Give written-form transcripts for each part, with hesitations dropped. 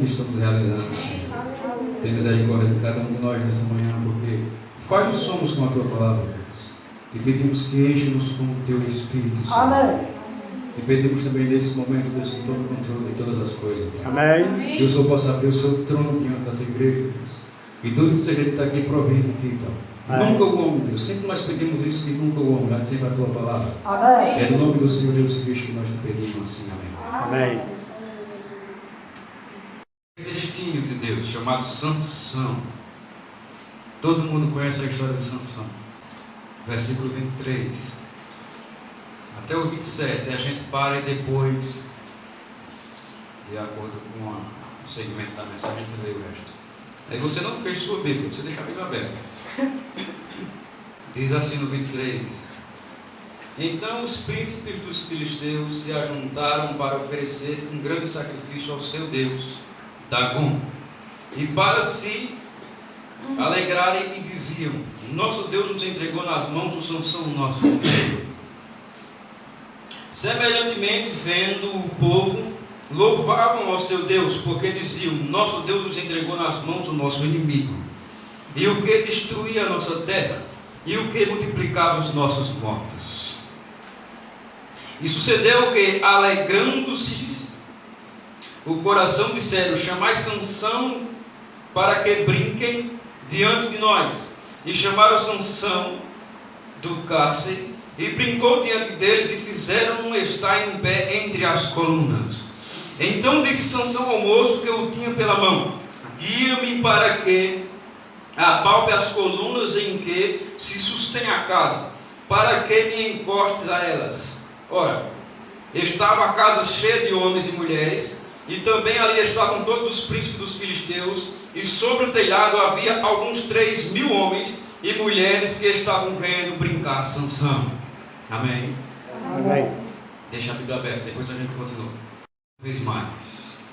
que estamos realizando, Senhor. Tem misericórdia de cada um de nós nessa manhã, porque falhos somos com a Tua palavra, Deus. Te pedimos que enche-nos com o Teu Espírito, Senhor. Amém. Te pedimos também nesse momento, Deus, com todo o controle de todas as coisas. Amém. Que o Senhor possa abrir o seu trono diante da Tua igreja, Deus. E tudo que seja dito aqui provém de Ti, então. Amém. Nunca o homem, Deus. Sempre nós pedimos isso, que nunca o homem, mas sempre a Tua palavra. Amém. É no nome do Senhor Jesus Cristo que nós te pedimos assim, amém. Amém. O destino de Deus, chamado Sansão. Todo mundo conhece a história de Sansão. Versículo 23. Até o 27, a gente para e depois, de acordo com o segmento da mensagem, a gente lê o resto. Aí você não fecha sua Bíblia, você deixa a Bíblia aberta. Diz assim no 23: Então os príncipes dos filisteus se ajuntaram para oferecer um grande sacrifício ao seu Deus, Dagom, e para se alegrarem e diziam: Nosso Deus nos entregou nas mãos do Sansão, nosso inimigo. Semelhantemente, vendo o povo, louvavam ao seu Deus, porque diziam: Nosso Deus nos entregou nas mãos do nosso inimigo, e o que destruía a nossa terra, e o que multiplicava os nossos mortos. E sucedeu que, alegrando-se o coração, disseram: Chamai Sansão para que brinquem diante de nós. E chamaram Sansão do cárcere, e brincou diante deles, e fizeram-no estar em pé entre as colunas. Então disse Sansão ao moço que o tinha pela mão: Guia-me para que apalpe as colunas em que se sustém a casa, para que me encostes a elas. Ora, estava a casa cheia de homens e mulheres, e também ali estavam todos os príncipes dos filisteus, e sobre o telhado havia alguns 3.000 homens e mulheres que estavam vendo brincar Sansão. Amém? Amém. Deixa a Bíblia aberta, depois a gente continua. Uma vez mais.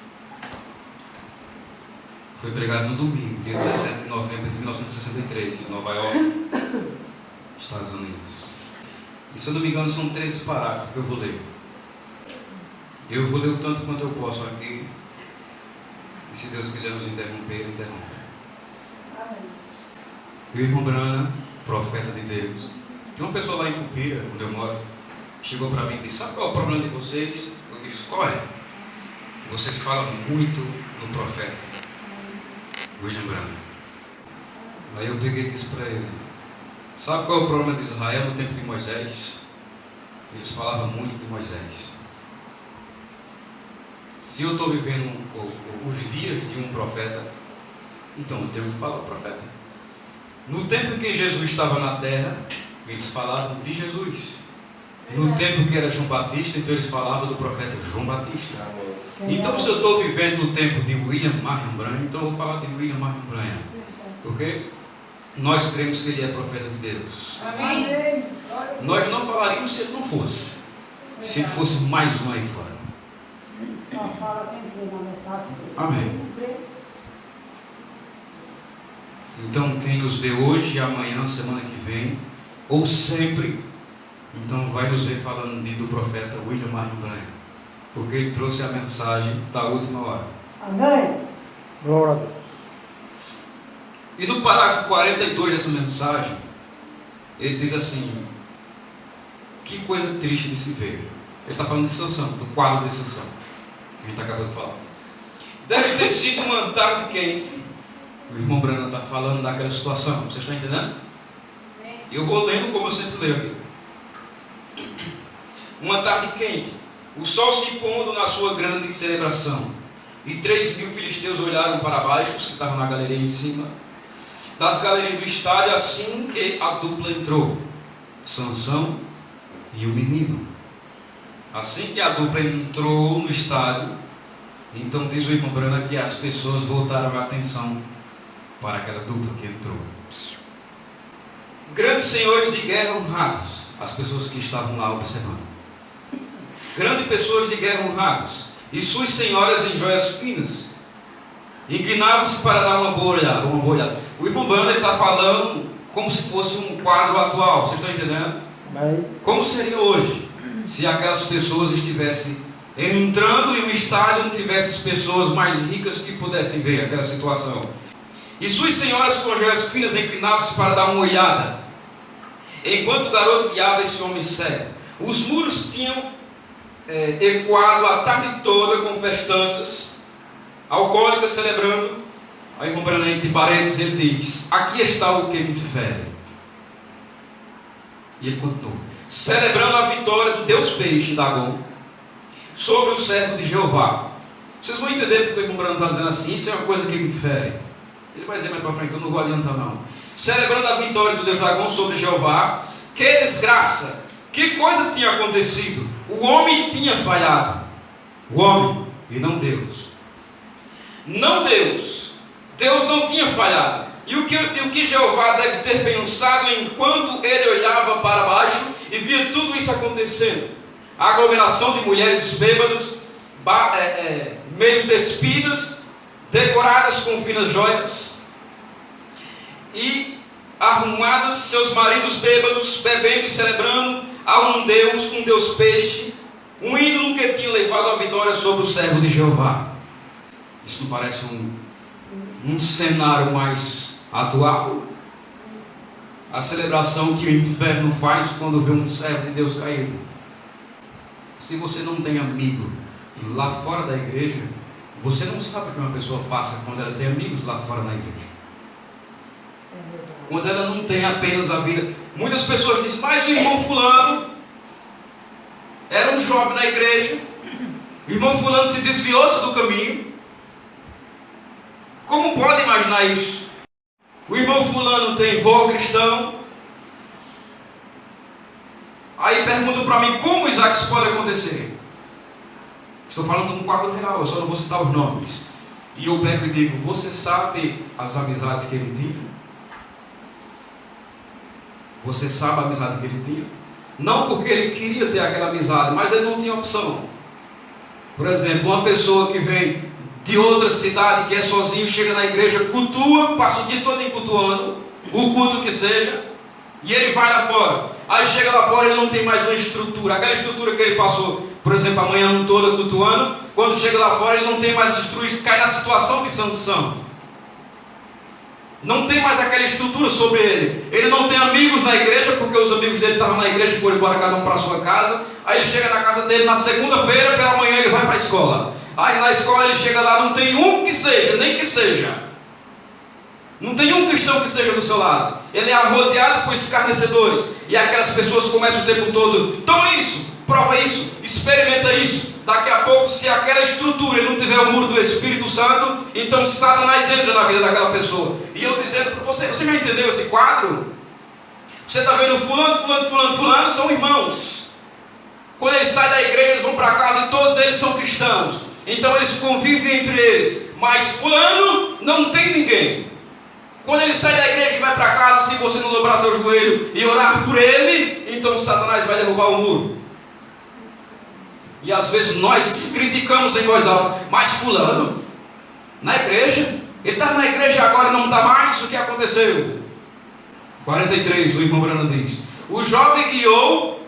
Foi pregado no domingo, dia 17 de novembro de 1963, em Nova York, Estados Unidos. E se eu não me engano, são 13 parágrafos que eu vou ler. Eu vou ler o tanto quanto eu posso aqui. E se Deus quiser nos interromper, Ele interrompe. E o irmão Brana, profeta de Deus, tem uma pessoa lá em Cupira, onde eu moro, chegou para mim e disse: Sabe qual é o problema de vocês? Eu disse: Qual é? Que vocês falam muito no profeta William Branham. Aí eu peguei e disse para ele: Sabe qual é o problema de Israel no tempo de Moisés? Eles falavam muito de Moisés. Se eu estou vivendo os dias de um profeta, então eu tenho que falar o profeta. No tempo em que Jesus estava na terra, eles falavam de Jesus. No tempo que era João Batista, então eles falavam do profeta João Batista. Então, se eu estou vivendo no tempo de William Marion Branham, então eu vou falar de William Marion Branham. Porque nós cremos que ele é profeta de Deus. Amém. Nós não falaríamos se ele não fosse. Se ele fosse mais um aí fora. Amém. Então, quem nos vê hoje, amanhã, semana que vem, ou sempre, então vai nos ver falando do profeta William Marion Branham, porque ele trouxe a mensagem da última hora. Amém. Glória a Deus. E no parágrafo 42 dessa mensagem, ele diz assim: que coisa triste de se ver. Ele está falando de Sansão, do quadro de Sansão, que a gente acabou de falar. Deve ter sido uma tarde quente. O irmão Brana está falando daquela situação. Vocês estão entendendo? Eu vou lendo como eu sempre leio aqui. Uma tarde quente, o sol se pondo na sua grande celebração, e 3.000 filisteus olharam para baixo, os que estavam na galeria em cima, das galerias do estádio, assim que a dupla entrou, Sansão e o menino. Assim que a dupla entrou no estádio, então diz o irmão Brana que as pessoas voltaram a atenção para aquela dupla que entrou. Grandes senhores de guerra honrados, as pessoas que estavam lá observando. Grandes pessoas de guerra honrados, e suas senhoras em joias finas, inclinavam-se para dar uma boa olhada. O irmão Brana está falando como se fosse um quadro atual. Vocês estão entendendo? Amém. Como seria hoje se aquelas pessoas estivessem entrando em um estádio onde tivesse as pessoas mais ricas que pudessem ver aquela situação. E suas senhoras com joias finas inclinavam-se para dar uma olhada, enquanto o garoto guiava esse homem cego. Os muros tinham ecoado a tarde toda com festanças alcoólicas celebrando. Aí, entre parênteses, ele diz: aqui está o que me fere. E ele continuou: celebrando a vitória do Deus Peixe, Dagon, sobre o servo de Jeová. Vocês vão entender porque o irmão Branham está dizendo assim: isso é uma coisa que me fere. Ele vai dizer mais para frente, eu não vou adiantar não. Celebrando a vitória do Deus Dagon sobre Jeová. Que desgraça! Que coisa tinha acontecido? O homem tinha falhado. O homem, e não Deus. Não Deus. Deus não tinha falhado. E o que Jeová deve ter pensado enquanto ele olhava para baixo e via tudo isso acontecendo? A aglomeração de mulheres bêbadas, meios despidas, decoradas com finas joias e arrumadas, seus maridos bêbados, bebendo e celebrando a um Deus peixe, um ídolo que tinha levado a vitória sobre o servo de Jeová. Isso não parece um cenário mais atual? A celebração que o inferno faz quando vê um servo de Deus caído. Se você não tem amigo lá fora da igreja, você não sabe o que uma pessoa passa quando ela tem amigos lá fora da igreja. Quando ela não tem apenas a vida. Muitas pessoas dizem: mas o irmão fulano era um jovem na igreja, o irmão fulano se desviou-se do caminho. Como pode imaginar isso? O irmão fulano tem vô cristão. Aí perguntam para mim: como, Isaac, isso pode acontecer? Estou falando de um quadro real, eu só não vou citar os nomes. E eu pego e digo: você sabe as amizades que ele tinha? Você sabe a amizade que ele tinha? Não porque ele queria ter aquela amizade, mas ele não tinha opção. Por exemplo, uma pessoa que vem de outra cidade, que é sozinho, chega na igreja, cultua, passa o dia todo cultuando, o culto que seja, e ele vai lá fora. Aí chega lá fora, ele não tem mais uma estrutura. Aquela estrutura que ele passou, por exemplo, a manhã toda cultuando, quando chega lá fora, ele não tem mais as estruturas, cai na situação de Sansão. Não tem mais aquela estrutura sobre ele. Ele não tem amigos na igreja, porque os amigos dele estavam na igreja e foram embora cada um para a sua casa. Aí ele chega na casa dele na segunda-feira, pela manhã ele vai para a escola. Aí na escola ele chega lá, não tem um que seja, nem que seja. Não tem um cristão que seja do seu lado. Ele é rodeado por escarnecedores. E aquelas pessoas começam o tempo todo: toma isso, prova isso, experimenta isso. Daqui a pouco, se aquela estrutura ele não tiver o muro do Espírito Santo, então Satanás entra na vida daquela pessoa. E eu dizendo para você: você já entendeu esse quadro? Você está vendo fulano, são irmãos. Quando eles saem da igreja, eles vão para casa e todos eles são cristãos. Então eles convivem entre eles. Mas fulano não tem ninguém. Quando ele sai da igreja e vai para casa, se você não dobrar seu joelho e orar por ele, então Satanás vai derrubar o muro. E às vezes nós criticamos em voz alta: mas fulano, na igreja, ele estava na igreja agora e não está mais, o que aconteceu? 43, o irmão Branham diz: o jovem guiou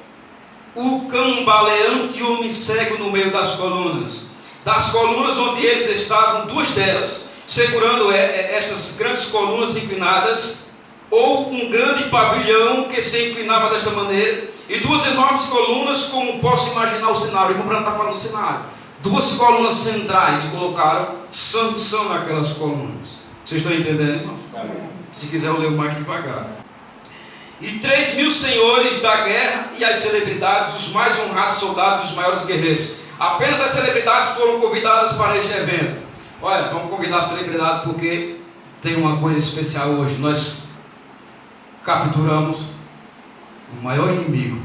o cambaleante homem cego no meio das colunas. Das colunas onde eles estavam, duas delas, segurando estas grandes colunas inclinadas, ou um grande pavilhão que se inclinava desta maneira, e duas enormes colunas, como posso imaginar o cenário. O irmão Branham está falando do cenário. Duas colunas centrais, e colocaram Sansão naquelas colunas. Vocês estão entendendo, irmãos? Se quiser eu leio mais devagar. E 3.000 senhores da guerra e as celebridades, os mais honrados soldados, os maiores guerreiros. Apenas as celebridades foram convidadas para este evento. Olha, vamos convidar a celebridade porque tem uma coisa especial hoje. Nós capturamos o maior inimigo,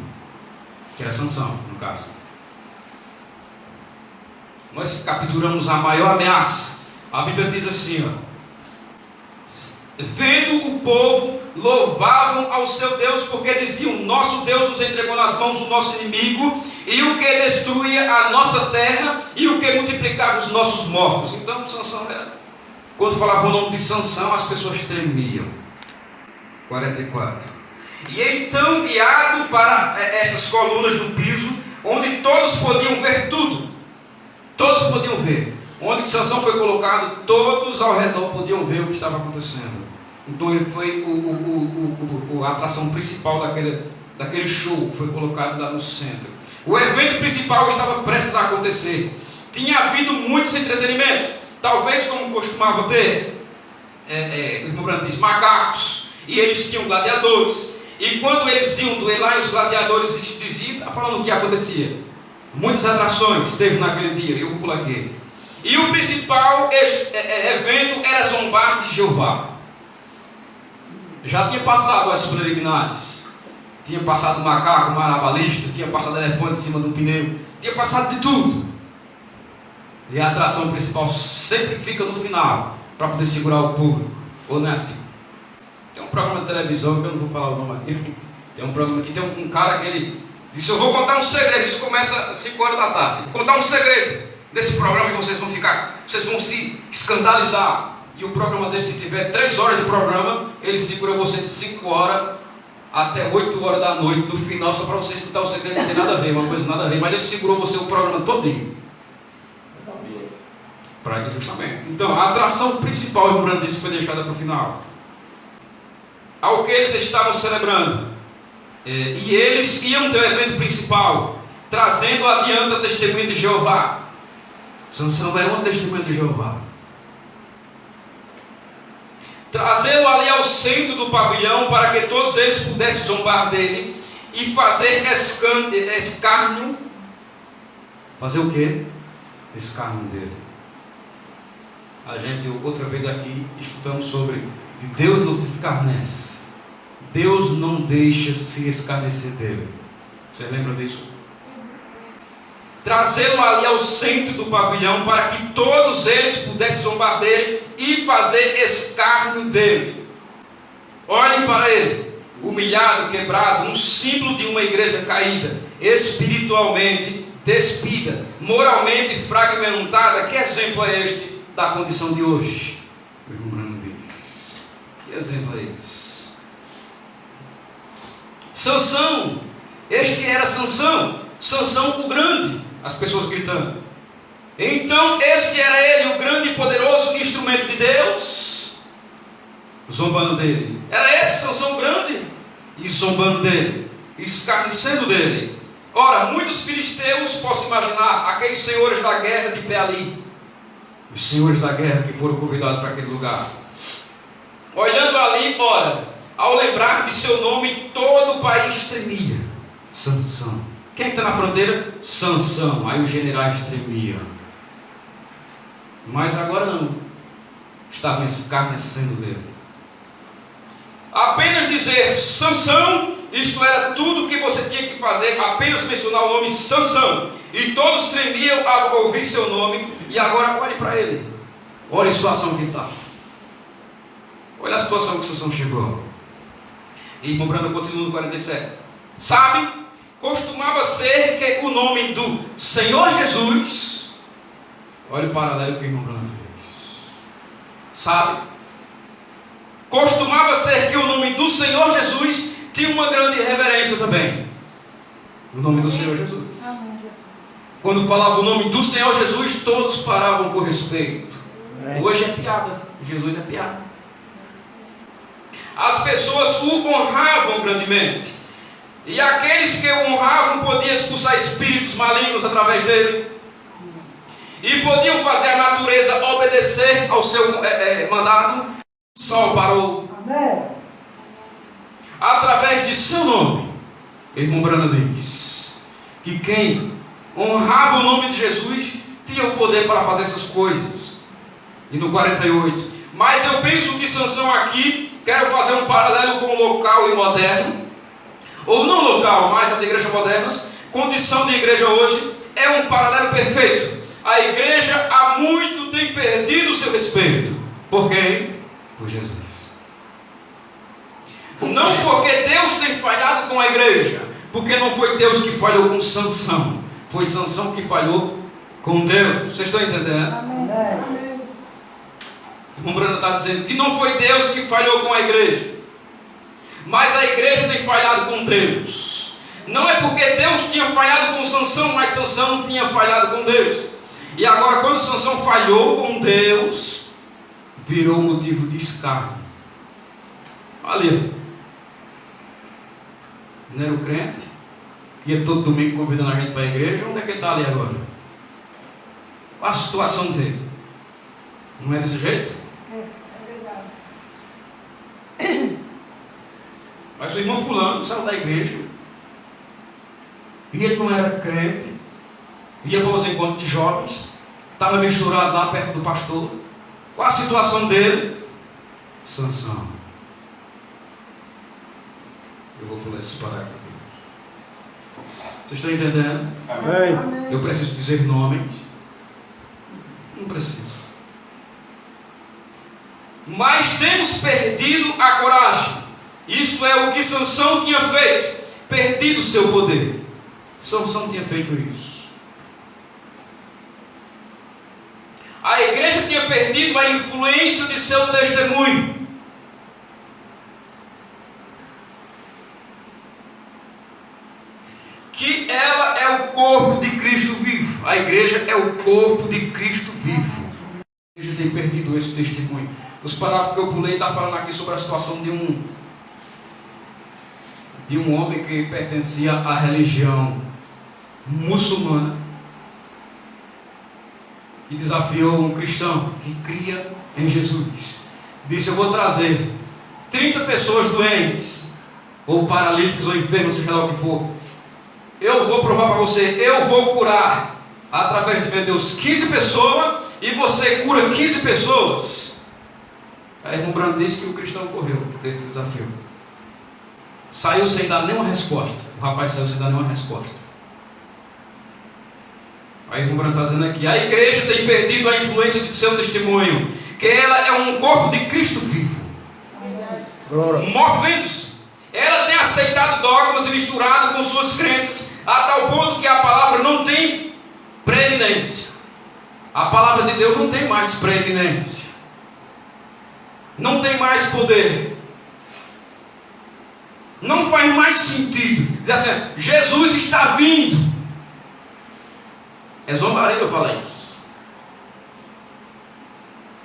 que era Sansão, no caso. Nós capturamos a maior ameaça. A Bíblia diz assim, ó: vendo o povo, louvavam ao seu Deus, porque diziam: nosso Deus nos entregou nas mãos o nosso inimigo, e o que destruía a nossa terra, e o que multiplicava os nossos mortos. Então Sansão era, quando falava o nome de Sansão, as pessoas tremiam. 44. E então, guiado para essas colunas no piso, onde todos podiam ver tudo, todos podiam ver. Onde que Sansão foi colocado, todos ao redor podiam ver o que estava acontecendo. Então ele foi a atração principal daquele show, foi colocado lá no centro. O evento principal estava prestes a acontecer. Tinha havido muitos entretenimentos, talvez como costumava ter, o irmão Branco diz, macacos, e eles tinham gladiadores. E quando eles iam duelar, os gladiadores diziam, falando o que acontecia. Muitas atrações teve naquele dia, eu vou pular aqui. E o principal evento era zombar de Jeová. Já tinha passado as preliminares. Tinha passado macaco, marabalista, tinha passado elefante em cima de um pneu, tinha passado de tudo. E a atração principal sempre fica no final, para poder segurar o público. Ou não é assim? Tem um programa de televisão, que eu não vou falar o nome aqui. Tem um programa que tem um cara que ele disse, eu vou contar um segredo. Isso começa às 5 horas da tarde. Vou contar um segredo desse programa que vocês vão se escandalizar. E o programa dele, se tiver 3 horas de programa, ele segura você de 5 horas até 8 horas da noite, no final, só para você escutar o segredo, não tem nada a ver, uma coisa nada a ver, mas ele segurou você o programa todinho. Justamente. Então, a atração principal, o Brando disse, foi deixada para o final. Ao que eles estavam celebrando. E eles iam ter o evento principal, trazendo adiante a testemunha de Jeová. Sansão era um testemunho de Jeová. Trazê-lo ali ao centro do pavilhão, para que todos eles pudessem zombar dele e fazer escárnio. Fazer o quê? Escárnio dele. A gente, outra vez aqui, estudamos sobre de Deus não se escarnece. Deus não deixa se escarnecer dele. Você lembra disso? Trazê-lo ali ao centro do pavilhão, para que todos eles pudessem zombar dele e fazer escárnio dele. Olhem para ele, humilhado, quebrado, um símbolo de uma igreja caída, espiritualmente despida, moralmente fragmentada. Que exemplo é este da condição de hoje? O irmão Bruno diz. Que exemplo é esse? Sansão, este era Sansão, Sansão o grande, as pessoas gritando. Então este era ele, o grande e poderoso instrumento de Deus, zombando dele. Era esse Sansão grande e zombando dele, escarnecendo dele. Ora, muitos filisteus, posso imaginar, aqueles senhores da guerra de pé ali, os senhores da guerra que foram convidados para aquele lugar, olhando ali, ora, ao lembrar de seu nome, todo o país tremia. Sansão. Quem está na fronteira? Sansão. Aí os generais tremiam. Mas agora não. Estavam escarnecendo dele. Apenas dizer Sansão, isto era tudo o que você tinha que fazer, apenas mencionar o nome Sansão. E todos tremiam ao ouvir seu nome. E agora olhe para ele. Olha a situação que ele está. Olha a situação que Sansão chegou. E irmão Brando continua no 47. Sabe, costumava ser que o nome do Senhor Jesus, olha o paralelo que o irmão Brando fez. Sabe, costumava ser que o nome do Senhor Jesus tinha uma grande reverência também. O nome do Senhor Jesus. Quando falava o nome do Senhor Jesus, todos paravam com respeito. Hoje é piada. Jesus é piada. As pessoas o honravam grandemente. E aqueles que o honravam podiam expulsar espíritos malignos através dele. E podiam fazer a natureza obedecer ao seu mandado. O sol parou. Amém. Através de seu nome. Irmão Brana diz que quem honrava o nome de Jesus tinha o poder para fazer essas coisas. E no 48. Mas eu penso que Sansão aqui, quero fazer um paralelo com o local e moderno, ou não local, mas as igrejas modernas. Condição de igreja hoje é um paralelo perfeito. A igreja há muito tem perdido o seu respeito. Por quem? Por Jesus. Não porque Deus tem falhado com a igreja, porque não foi Deus que falhou com Sansão, foi Sansão que falhou com Deus. Vocês estão entendendo? Amém. O Bruno está dizendo que não foi Deus que falhou com a igreja, mas a igreja tem falhado com Deus. Não é porque Deus tinha falhado com Sansão, mas Sansão tinha falhado com Deus. E agora, quando Sansão falhou com Deus, virou motivo de escárnio. Ali, não era o crente que ia todo domingo convidando a gente para a igreja? Onde é que ele está ali agora? Qual a situação dele? Não é desse jeito? É verdade. Mas o irmão fulano saiu da igreja e ele não era crente, ia para os encontros de jovens, estava misturado lá perto do pastor. Qual a situação dele? Sansão. Eu vou pular esse parágrafo aqui. Vocês estão entendendo? Amém. Eu preciso dizer nomes? Não preciso. Mas temos perdido a coragem. Isto é o que Sansão tinha feito. Perdido seu poder. Sansão tinha feito isso. A igreja tinha perdido a influência de seu testemunho. Que ela é o corpo de Cristo vivo. A igreja é o corpo de Cristo vivo. A igreja tem perdido esse testemunho. Os parágrafos que eu pulei estão falando aqui sobre a situação de um homem que pertencia à religião muçulmana, que desafiou um cristão que cria em Jesus. Disse: eu vou trazer 30 pessoas doentes, ou paralíticos, ou enfermos, seja lá o que for. Eu vou provar para você, eu vou curar através de meu Deus 15 pessoas, e você cura 15 pessoas. Aí irmão Brando disse que o cristão correu desse desafio. Saiu sem dar nenhuma resposta. O rapaz saiu sem dar nenhuma resposta. Aí irmão Brando está dizendo aqui: a igreja tem perdido a influência de seu testemunho, que ela é um corpo de Cristo vivo, movendo-se. Ela tem aceitado dogmas e misturado com suas crenças, a tal ponto que a palavra não tem preeminência. A palavra de Deus não tem mais preeminência, não tem mais poder, não faz mais sentido dizer assim: Jesus está vindo. É zombaria eu falar isso.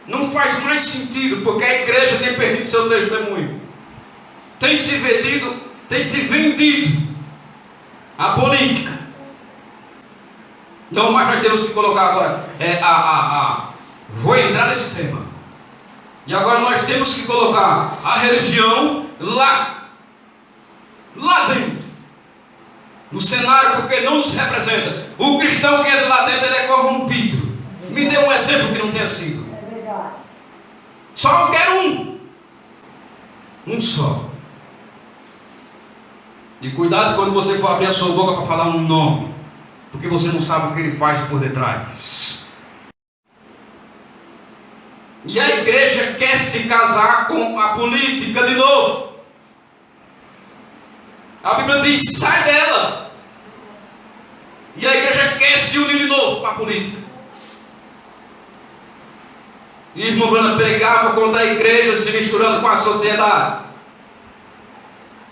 Não faz mais sentido, porque a igreja tem perdido seu testemunho, tem se vendido a política. Então, mas nós temos que colocar agora vou entrar nesse tema. E agora nós temos que colocar a religião lá dentro, no cenário, porque não nos representa. O cristão que entra lá dentro, ele é corrompido. Me dê um exemplo que não tenha sido. É verdade. Só eu quero um só. E cuidado quando você for abrir a sua boca para falar um nome, porque você não sabe o que ele faz por detrás. E a igreja quer se casar com a política de novo. A Bíblia diz: sai dela. E a igreja quer se unir de novo com a política. E irmão Brana pregava contra a igreja se misturando com a sociedade.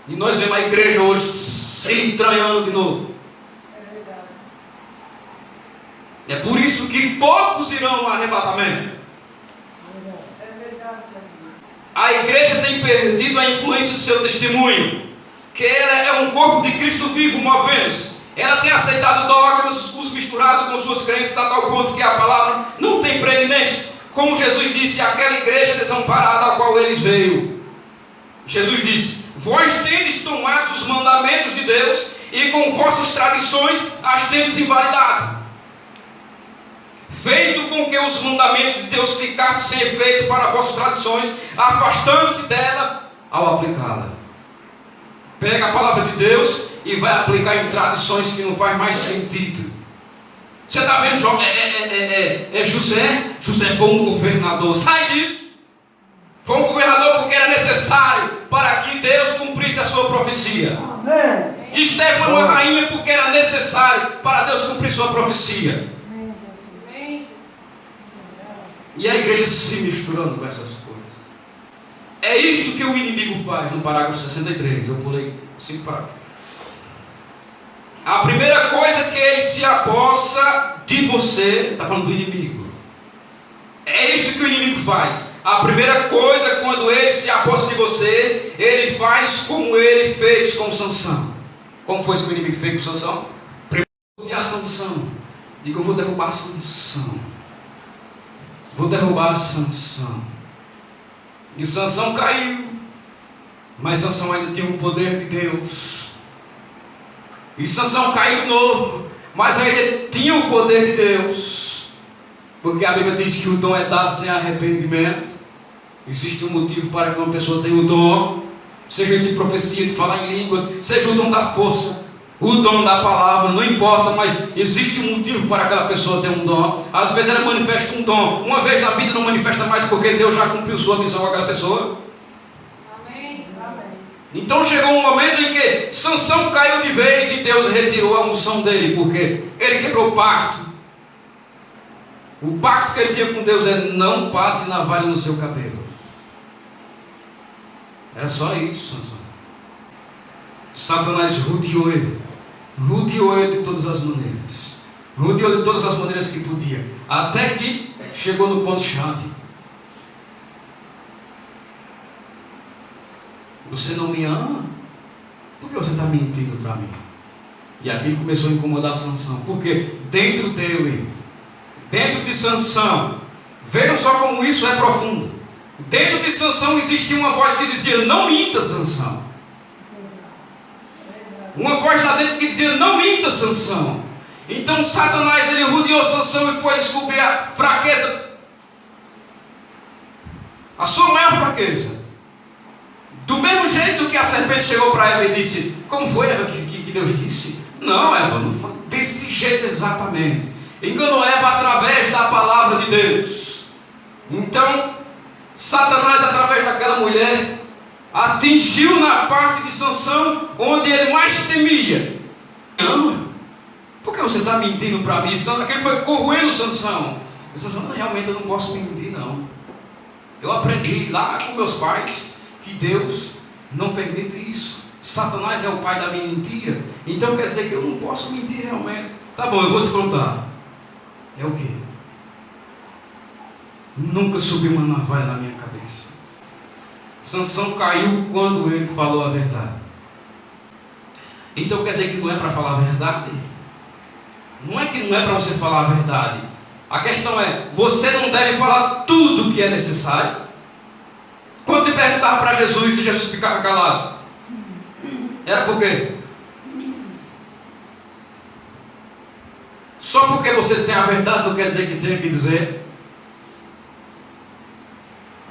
E nós vemos a igreja hoje se entranhando de novo. É verdade. É por isso que poucos irão ao arrebatamento. É verdade. A igreja tem perdido a influência do seu testemunho, que ela é um corpo de Cristo vivo, movendo-se. Ela tem aceitado dogmas, os misturado com suas crenças, a tal ponto que a palavra não tem preeminência. Como Jesus disse àquela igreja desamparada a qual eles veio. Jesus disse: vós tendes tomado os mandamentos de Deus, e com vossas tradições as tendes invalidado, feito com que os mandamentos de Deus ficassem sem efeito para vossas tradições, afastando-se dela ao aplicá-la. Pega a palavra de Deus e vai aplicar em tradições que não faz mais sentido. Você está vendo, José? José foi um governador. Sai disso. Foi um governador porque era necessário para que Deus cumprisse a sua profecia. Amém. Esther foi uma rainha porque era necessário para Deus cumprir sua profecia. Amém. E a igreja se misturando com essas coisas. É isto que o inimigo faz no parágrafo 63. Eu pulei 5 parágrafos. A primeira coisa que ele se aposta apossa de você, está falando do inimigo. É isto que o inimigo faz. A primeira coisa, quando ele se aposta de você, ele faz como ele fez com Sansão. Como foi isso que o inimigo fez com Sansão? Primeiro, a Sansão. Diga, eu vou derrubar Sansão. Vou derrubar Sansão. E Sansão caiu. Mas Sansão ainda tinha o poder de Deus. E Sansão caiu de novo. Mas ainda tinha o poder de Deus. Porque a Bíblia diz que o dom é dado sem arrependimento. Existe um motivo para que uma pessoa tenha o dom. Seja de profecia, de falar em línguas. Seja o dom da força, o dom da palavra, não importa. Mas existe um motivo para aquela pessoa ter um dom. Às vezes ela manifesta um dom. Uma vez na vida não manifesta mais, porque Deus já cumpriu sua missão com aquela pessoa. Amém. Amém. Então chegou um momento em que Sansão caiu de vez. E Deus retirou a unção dele. Porque ele quebrou o pacto. O pacto que ele tinha com Deus é: não passe navalha no seu cabelo. Era só isso, Sansão. Satanás rodeou ele. Rodeou ele de todas as maneiras. Rodeou de todas as maneiras que podia. Até que chegou no ponto-chave. Você não me ama? Por que você está mentindo para mim? E a Bíblia começou a incomodar Sansão. Porque dentro dele, dentro de Sansão, vejam só como isso é profundo. Dentro de Sansão existia uma voz que dizia: não minta, Sansão. Uma voz lá dentro que dizia: não minta, Sansão. Então Satanás, ele rodeou Sansão e foi descobrir a fraqueza, a sua maior fraqueza. Do mesmo jeito que a serpente chegou para Eva e disse: como foi, Eva, que Deus disse? Não, Eva, não foi desse jeito exatamente. Enganou Eva através da palavra de Deus. Então Satanás, através daquela mulher, atingiu na parte de Sansão onde ele mais temia. Ama? Por que você está mentindo para mim? Aquele foi corroendo Sansão. Sansão: realmente eu não posso mentir, não. Eu aprendi lá com meus pais que Deus não permite isso. Satanás é o pai da mentira. Então quer dizer que eu não posso mentir realmente. Tá bom, eu vou te contar. É o quê? Nunca subiu uma navalha na minha cabeça. Sansão caiu quando ele falou a verdade. Então quer dizer que não é para falar a verdade? Não é que não é para você falar a verdade. A questão é: você não deve falar tudo o que é necessário. Quando se perguntava para Jesus e Jesus ficava calado, era por quê? Só porque você tem a verdade não quer dizer que tem que dizer.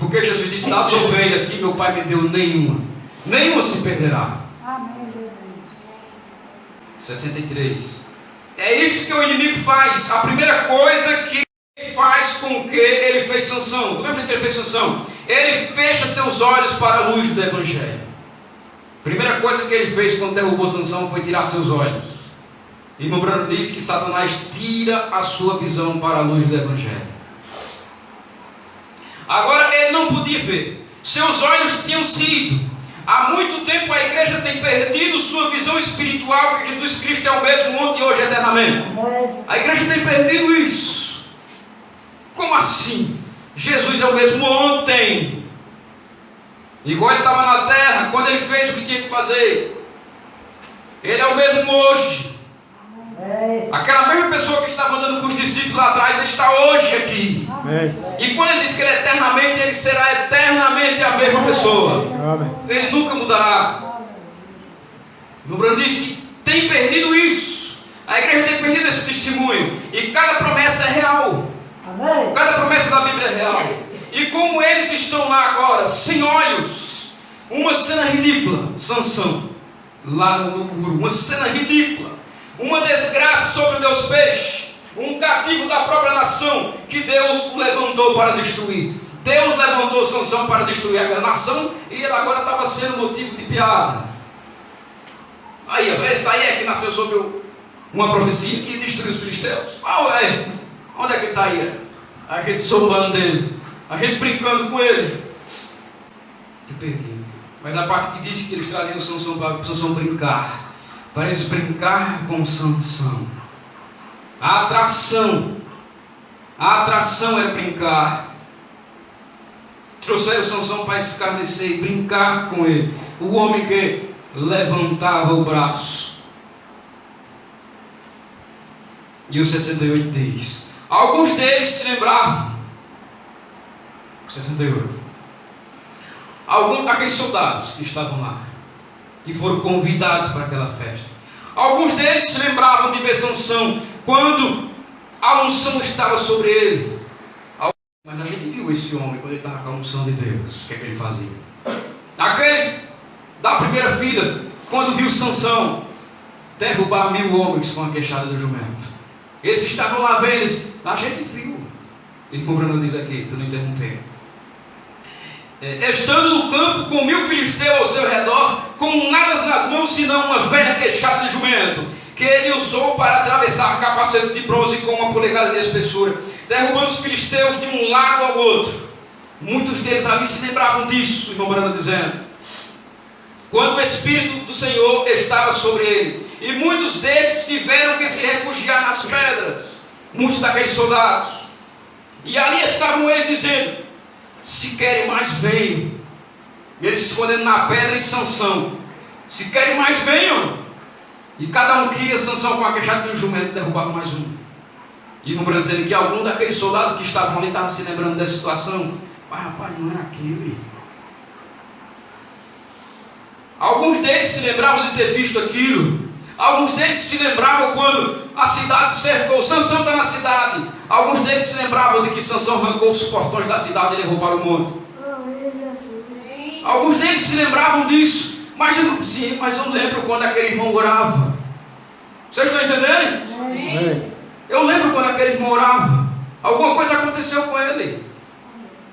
Porque Jesus disse: das ovelhas que meu Pai me deu, nenhuma se perderá. Amém, Jesus. 63. É isto que o inimigo faz. A primeira coisa que ele faz com que ele fez Sansão, do mesmo jeito que ele fez Sansão, ele fecha seus olhos para a luz do Evangelho. Primeira coisa que ele fez quando derrubou Sansão foi tirar seus olhos. E no Branco diz que Satanás tira a sua visão para a luz do Evangelho. Agora ele não podia ver. Seus olhos tinham sido. Há muito tempo a igreja tem perdido sua visão espiritual, que Jesus Cristo é o mesmo ontem e hoje eternamente. A igreja tem perdido isso. Como assim? Jesus é o mesmo ontem. Igual ele estava na terra, quando ele fez o que tinha que fazer. Ele é o mesmo hoje. Aquela mesma pessoa que estava andando com os discípulos lá atrás está hoje aqui. Amém. E quando ele diz que ele é eternamente, ele será eternamente a mesma pessoa. Amém. Ele nunca mudará. O Bruno diz que tem perdido isso. A igreja tem perdido esse testemunho. E cada promessa é real. Amém. Cada promessa da Bíblia é real. E como eles estão lá agora, sem olhos, uma cena ridícula, Sansão, lá no muro, uma cena ridícula. Uma desgraça sobre o Deus peixe, um cativo da própria nação que Deus levantou para destruir. Deus levantou Sansão para destruir aquela nação e ele agora estava sendo motivo de piada. Aí, esse daí é que nasceu sob uma profecia que destruiu os filisteus. Onde é que está aí? A gente zombando dele, a gente brincando com ele. Que perdi. Mas a parte que diz que eles traziam Sansão para Sansão brincar. Para eles brincar com Sansão. A atração era brincar. Trouxeram Sansão para escarnecer e brincar com ele. O homem que levantava o braço. E o 68 diz: alguns deles se lembravam. 68. Alguns daqueles soldados que estavam lá, que foram convidados para aquela festa, alguns deles se lembravam de ver Sansão quando a unção estava sobre ele. Mas a gente viu esse homem quando ele estava com a unção de Deus. O que é que ele fazia? Aqueles da primeira fila, quando viu Sansão derrubar 1000 homens com a queixada do jumento, eles estavam lá vendo. A gente viu. O irmão Bruno diz aqui, tu não interrompeu. Estando no campo com 1000 filisteus ao seu redor, com nada nas mãos senão uma velha queixada de jumento, que ele usou para atravessar capacetes de bronze com 1 polegada de espessura, derrubando os filisteus de um lado ao outro. Muitos deles ali se lembravam disso, o irmão Brana dizendo, quando o Espírito do Senhor estava sobre ele, e muitos destes tiveram que se refugiar nas pedras, muitos daqueles soldados, e ali estavam eles dizendo: se querem mais, venham. E eles se escondendo na pedra, e Sansão: se querem mais, venham. E cada um que ia, Sansão com a queixada de um jumento derrubava mais um. E no Brasil dizendo que algum daqueles soldados que estavam ali estava se lembrando dessa situação. Mas rapaz, não era aquele. Alguns deles se lembravam de ter visto aquilo. Alguns deles se lembravam quando a cidade cercou. Sansão está na cidade. Alguns deles se lembravam de que Sansão arrancou os portões da cidade e levou para o monte. Alguns deles se lembravam disso. Mas eu lembro quando aquele irmão orava. Vocês estão entendendo? Amém. Eu lembro quando aquele irmão orava. Alguma coisa aconteceu com ele.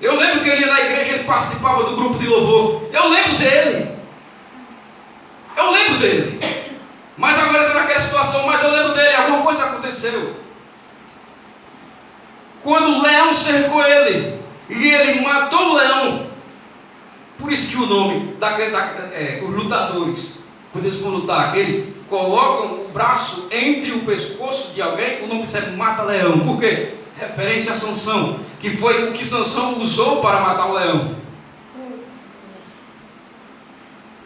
Eu lembro que ele ia na igreja, ele participava do grupo de louvor. Eu lembro dele. Mas agora está naquela situação, mas eu lembro dele. Alguma coisa aconteceu. Quando o leão cercou ele, e ele matou o leão. Por isso que o nome os lutadores, quando eles vão lutar, eles colocam o braço entre o pescoço de alguém, o nome disso é mata-leão. Por quê? Referência a Sansão, que foi o que Sansão usou para matar o leão.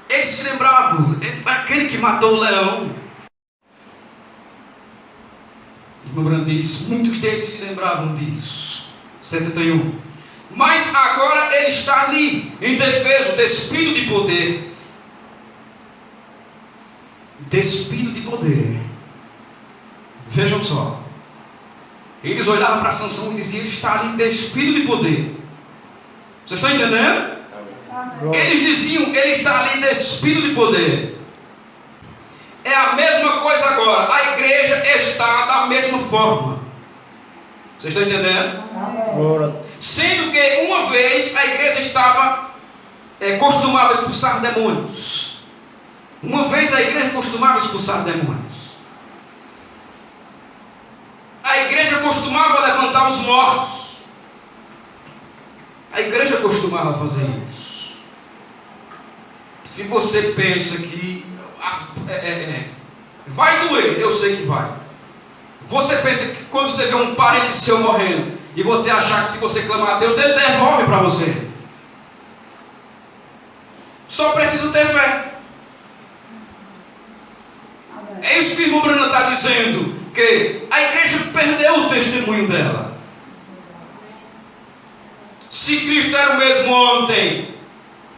Eles se lembravam, foi aquele que matou o leão. Irmão Branco diz, muitos deles se lembravam disso. 71. Mas agora ele está ali, em defesa, despido de poder. Despido de poder. Vejam só. Eles olhavam para Sansão e diziam: ele está ali despido de poder. Vocês estão entendendo? Eles diziam: ele está ali despido de poder. É a mesma coisa agora. A igreja está da mesma forma. Vocês estão entendendo? Sendo que uma vez a igreja costumava expulsar demônios. Uma vez a igreja costumava expulsar demônios. A igreja costumava levantar os mortos. A igreja costumava fazer isso. Se você pensa que vai doer, eu sei que vai. Você pensa que quando você vê um parente seu morrendo e você achar que se você clamar a Deus, ele devolve para você. Só precisa ter fé. É isso que o irmão Bruno está dizendo, que a igreja perdeu o testemunho dela. Se Cristo era o mesmo ontem,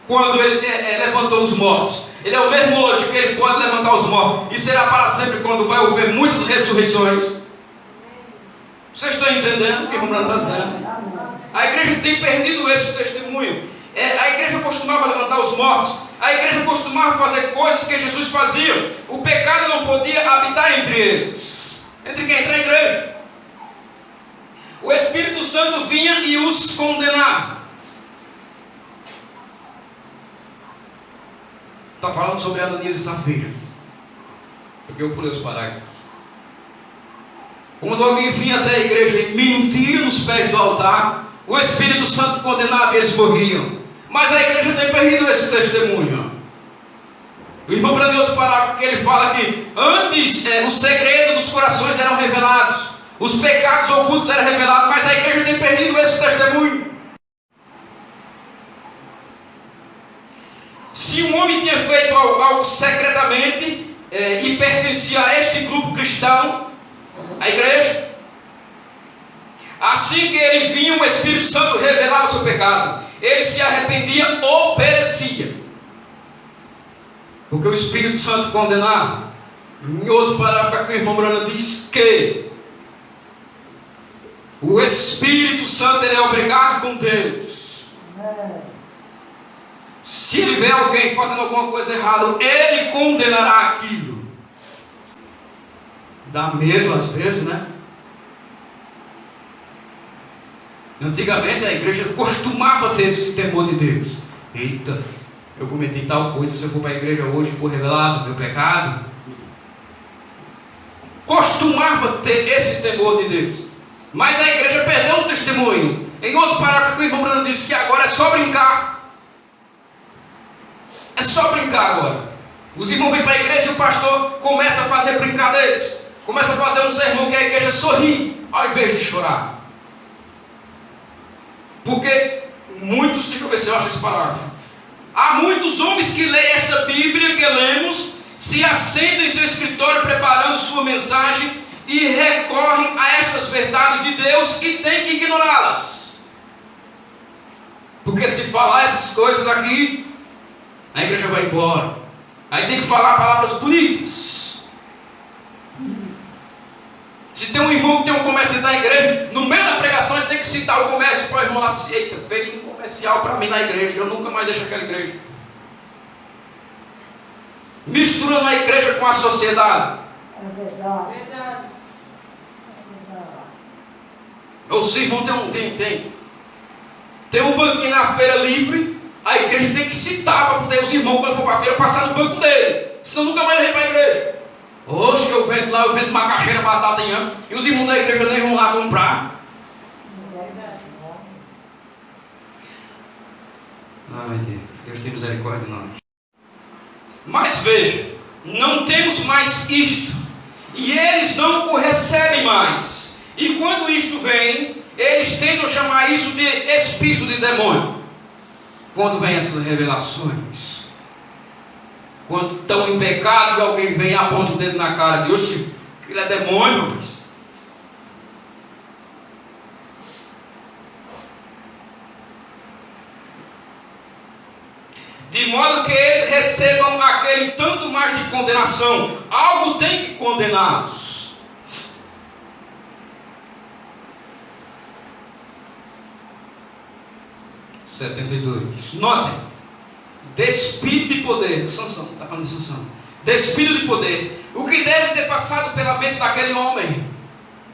quando ele levantou os mortos, ele é o mesmo hoje, que ele pode levantar os mortos, e será para sempre quando vai haver muitas ressurreições. Vocês estão entendendo o que o irmão Bruno está dizendo? A igreja tem perdido esse testemunho. A igreja costumava levantar os mortos. A igreja costumava fazer coisas que Jesus fazia. O pecado não podia habitar entre eles. Entre quem? Entre a igreja. O Espírito Santo vinha e os condenava. Está falando sobre Ananias e Safira, porque eu pulei os parágrafos. Quando alguém vinha até a igreja e mentia nos pés do altar, o Espírito Santo condenava e eles morriam. Mas a igreja tem perdido esse testemunho. O irmão Brandioso parágrafo que ele fala que antes o segredo dos corações eram revelados. Os pecados ocultos eram revelados, mas a igreja tem perdido esse testemunho. Se um homem tinha feito algo secretamente e pertencia a este grupo cristão, a igreja, assim que ele vinha, o Espírito Santo revelava seu pecado. Ele se arrependia ou perecia. Porque o Espírito Santo condenava. Em outros parágrafos aqui o irmão Brana diz que o Espírito Santo ele é obrigado com Deus. Se ele vê alguém fazendo alguma coisa errada, ele condenará aquilo. Dá medo às vezes, né? Antigamente a igreja costumava ter esse temor de Deus. Eita, eu cometi tal coisa, se eu for para a igreja hoje for revelado meu pecado. Costumava ter esse temor de Deus. Mas a igreja perdeu o testemunho. Em outros parágrafos, o irmão Bruno disse que agora é só brincar. É só brincar agora. Os irmãos vêm para a igreja e o pastor começa a fazer brincadeiras. Começa a fazer um sermão que a igreja sorri ao invés de chorar. Porque muitos, deixa eu ver se eu acho esse parágrafo. Há muitos homens que leem esta Bíblia que lemos, se assentam em seu escritório preparando sua mensagem e recorrem a estas verdades de Deus e têm que ignorá-las. Porque se falar essas coisas aqui, a igreja vai embora. Aí tem que falar palavras bonitas. Se tem um irmão que tem um comércio dentro da igreja, no meio da pregação ele tem que citar o comércio para o irmão lá assim: eita, fez um comercial para mim na igreja, eu nunca mais deixo aquela igreja. Misturando a igreja com a sociedade. É verdade. Os irmãos tem um banquinho na feira livre, a igreja tem que citar para poder os irmãos, quando for para a feira, passar no banco dele. Senão nunca mais ele vem para a igreja. Oxe, eu vendo lá, eu vendo macaxeira, batata e inhame, e os irmãos da igreja nem vão lá comprar. Ai Deus tem misericórdia de nós. Mas veja, não temos mais isto, e eles não o recebem mais. E quando isto vem, eles tentam chamar isso de espírito de demônio. Quando vem essas revelações, quando estão em pecado e alguém vem e aponta o dedo na cara de Deus, aquilo é demônio, rapaz. De modo que eles recebam aquele tanto mais de condenação. Algo tem que condená-los. Notem, despido de poder. Sansão, está falando de Sansão. Despido de poder. O que deve ter passado pela mente daquele homem,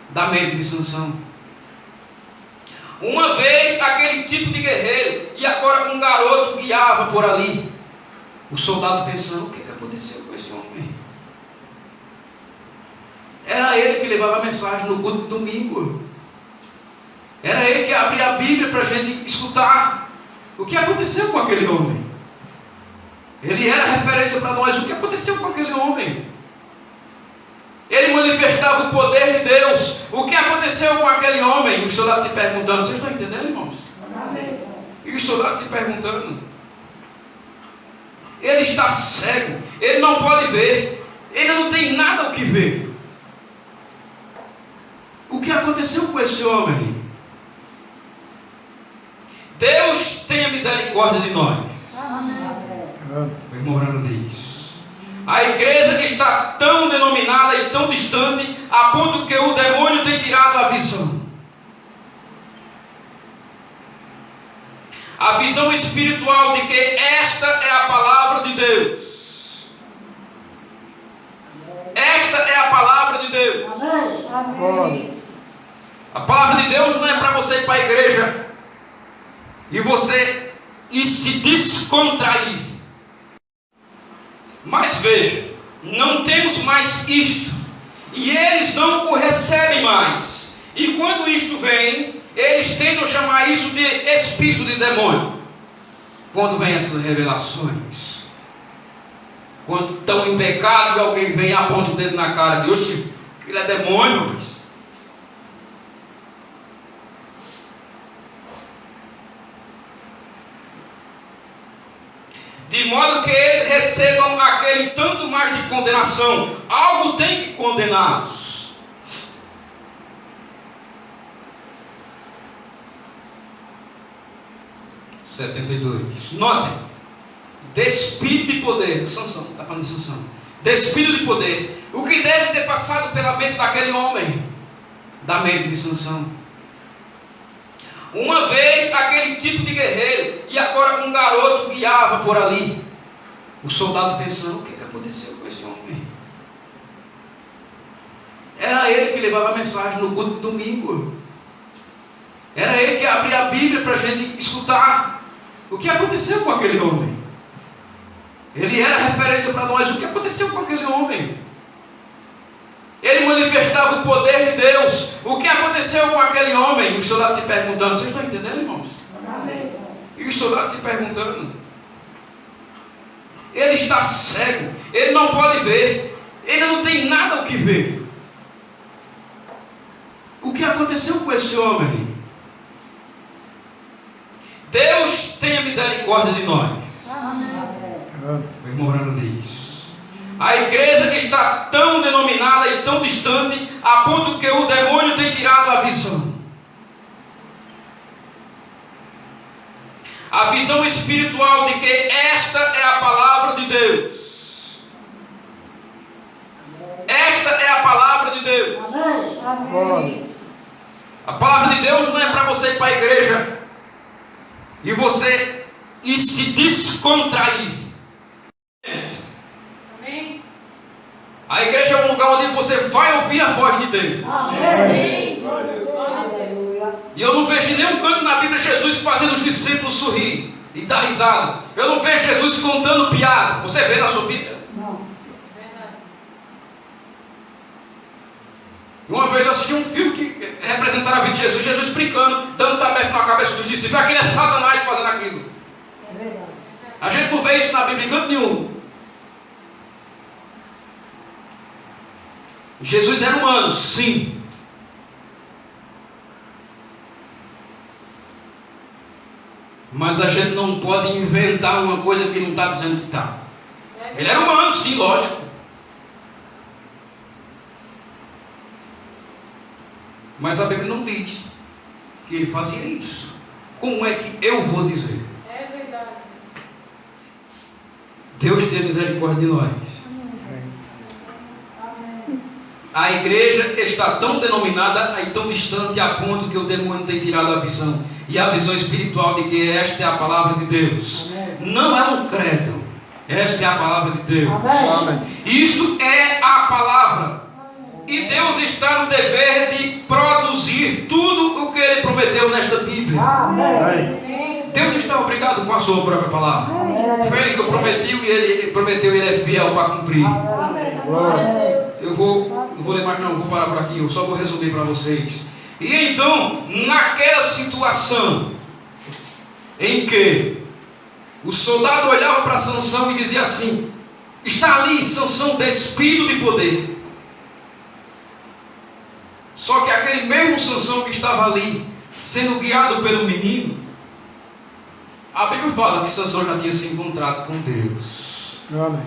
da mente de Sansão. Uma vez aquele tipo de guerreiro, e agora um garoto guiava por ali. O soldado pensando: o que aconteceu com esse homem? Era ele que levava a mensagem no culto de domingo. Era ele que abria a Bíblia para a gente escutar. O que aconteceu com aquele homem? Ele era referência para nós. O que aconteceu com aquele homem? Ele manifestava o poder de Deus. O que aconteceu com aquele homem? Os soldados se perguntando. Vocês estão entendendo, irmãos? Amém. E os soldados se perguntando. Ele está cego. Ele não pode ver. Ele não tem nada o que ver. O que aconteceu com esse homem? Deus tenha misericórdia de nós. Amém. O irmão Brano diz: a igreja está tão denominada e tão distante, a ponto que o demônio tem tirado a visão. A visão espiritual de que esta é a palavra de Deus. Esta é a palavra de Deus. Amém. A palavra de Deus não é para você ir para a igreja e você ir se descontrair. Mas veja, não temos mais isto, e eles não o recebem mais. E quando isto vem, eles tentam chamar isso de espírito de demônio. Quando vem essas revelações, quando estão em pecado e alguém vem e aponta o dedo na cara de Deus, aquilo é demônio, rapaz. de modo que eles recebam aquele tanto mais de condenação. Algo tem que condená-los. Notem, despido de poder. Sansão, está falando de Sansão. Despido de poder. O que deve ter passado pela mente daquele homem? Da mente de Sansão. Uma vez aquele tipo de guerreiro, e agora um garoto guiava por ali. O soldado pensando: o que aconteceu com esse homem? Era ele que levava a mensagem no culto de domingo. Era ele que abria a Bíblia para a gente escutar. O que aconteceu com aquele homem? Ele era referência para nós. O que aconteceu com aquele homem? Ele manifestava o poder de Deus. O que aconteceu com aquele homem? E os soldados se perguntando. Vocês estão entendendo, irmãos? Amém. E os soldados se perguntando. Ele está cego. Ele não pode ver. Ele não tem nada o que ver. O que aconteceu com esse homem? Deus tenha misericórdia de nós. O irmão Brano diz: a igreja está tão denominada e tão distante, a ponto que o demônio tem tirado a visão. A visão espiritual de que esta é a palavra de Deus. Esta é a palavra de Deus. Amém. A palavra de Deus não é para você ir para a igreja e você ir se descontrair. Amém. A igreja é um lugar onde você vai ouvir a voz de Deus. Amém. E eu não vejo em nenhum canto na Bíblia Jesus fazendo os discípulos sorrir e dar risada. Eu não vejo Jesus contando piada. Você vê na sua Bíblia? Não. Uma vez eu assisti um filme que representava a vida de Jesus. Jesus brincando, dando tabefe na cabeça dos discípulos. Aquele é Satanás fazendo aquilo. É verdade. A gente não vê isso na Bíblia em canto nenhum. Jesus era humano, sim. Mas a gente não pode inventar uma coisa que não está dizendo que está. Ele era humano, sim, lógico. Mas a Bíblia não diz que ele fazia isso. Como é que eu vou dizer? É verdade. Deus tenha misericórdia de nós. Amém. A igreja está tão denominada e tão distante a ponto que o demônio tem tirado a visão. E a visão espiritual de que esta é a palavra de Deus. Amém. Não é um credo. Esta é a palavra de Deus. Amém. Isto é a palavra. E Deus está no dever de produzir tudo o que Ele prometeu nesta Bíblia. Amém. Deus está obrigado com a sua própria palavra. Foi Ele que prometeu e Ele prometeu e Ele é fiel para cumprir. Amém. Eu não vou ler mais não, vou parar por aqui, eu só vou resumir para vocês. E então, naquela situação em que o soldado olhava para Sansão e dizia assim: está ali Sansão despido de poder. Só que aquele mesmo Sansão que estava ali, sendo guiado pelo menino, a Bíblia fala que Sansão já tinha se encontrado com Deus. Amém.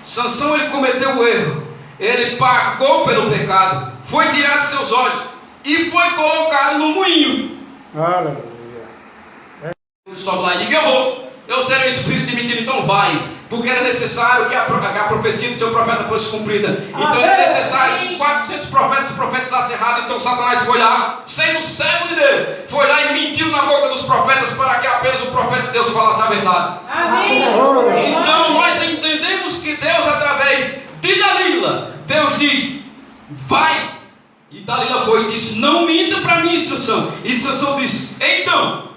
Sansão, ele cometeu o erro. Ele pagou pelo pecado, foi tirado de seus olhos e foi colocado no moinho. Aleluia. Sobe lá e diga: eu serei o espírito de mentira, então vai. Porque era necessário que a profecia do seu profeta fosse cumprida. Então era necessário que 400 profetas profetizassem errado. Então Satanás foi lá, sendo servo de Deus, foi lá e mentiu na boca dos profetas para que apenas o profeta de Deus falasse a verdade. Amém. Então nós entendemos que Deus, através de Dalila, Deus diz: vai. E Dalila foi e disse: não minta para mim, Sansão. E Sansão disse: então,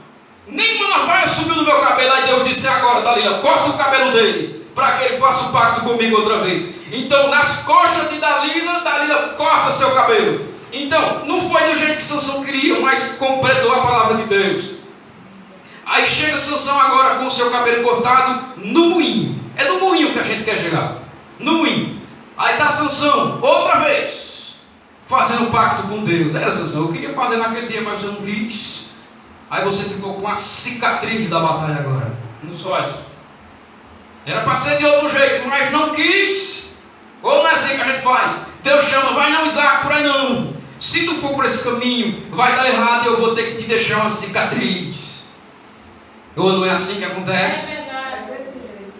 nem uma navalha subiu no meu cabelo. Aí Deus disse: agora, Dalila, corta o cabelo dele, para que ele faça um pacto comigo outra vez. Então, nas coxas de Dalila, Dalila corta seu cabelo. Então, não foi do jeito que Sansão queria, mas completou a palavra de Deus. Aí chega Sansão agora com o seu cabelo cortado no moinho. É no moinho que a gente quer chegar. No moinho. Aí está Sansão, outra vez, fazendo um pacto com Deus. Era Sansão, eu queria fazer naquele dia, mas você não quis. Aí você ficou com a cicatriz da batalha agora, nos olhos. Era para ser de outro jeito, mas não quis. Ou não é assim que a gente faz? Deus chama, vai não, Isaac, por aí não. Se tu for por esse caminho, vai dar errado e eu vou ter que te deixar uma cicatriz. Ou não é assim que acontece? É verdade. Desse jeito.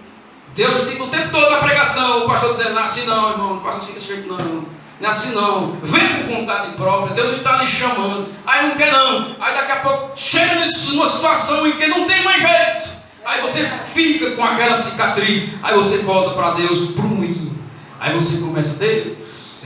Deus, o tempo todo na pregação, o pastor dizendo, não é assim não, irmão, não faça assim desse jeito não. Não é assim não, vem por vontade própria, Deus está lhe chamando, aí não quer não, aí daqui a pouco chega numa situação em que não tem mais jeito, aí você fica com aquela cicatriz, aí você volta para Deus, aí você começa, Deus,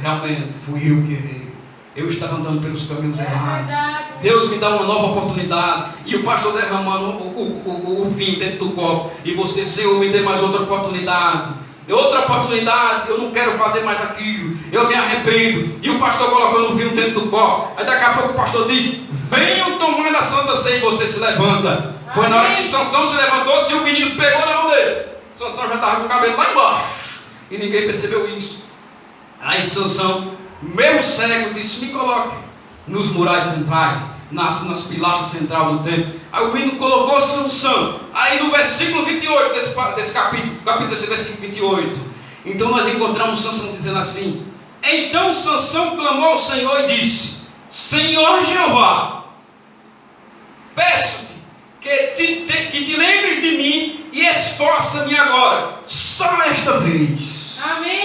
realmente fui eu que errei, eu estava andando pelos caminhos errados, Deus me dá uma nova oportunidade, e o pastor derramando o vinho dentro do copo, e você, Senhor, me dê mais outra oportunidade, eu não quero fazer mais aquilo, eu me arrependo, e o pastor colocando o vinho dentro do copo, aí daqui a pouco o pastor diz, venham tomar da santa ceia, e você se levanta. Foi na hora que Sansão se levantou, se o menino pegou na mão dele, Sansão já estava com o cabelo lá embaixo, e ninguém percebeu isso. Aí Sansão, mesmo cego, disse, me coloque nos murais centrais, nas pilastras centrais do templo. Aí o menino colocou Sansão. Aí no versículo 28 desse capítulo 16, versículo 28, então nós encontramos Sansão dizendo assim, então Sansão clamou ao Senhor e disse, Senhor Jeová, peço-te que te lembres de mim e esforça-me agora, só esta vez. Amém.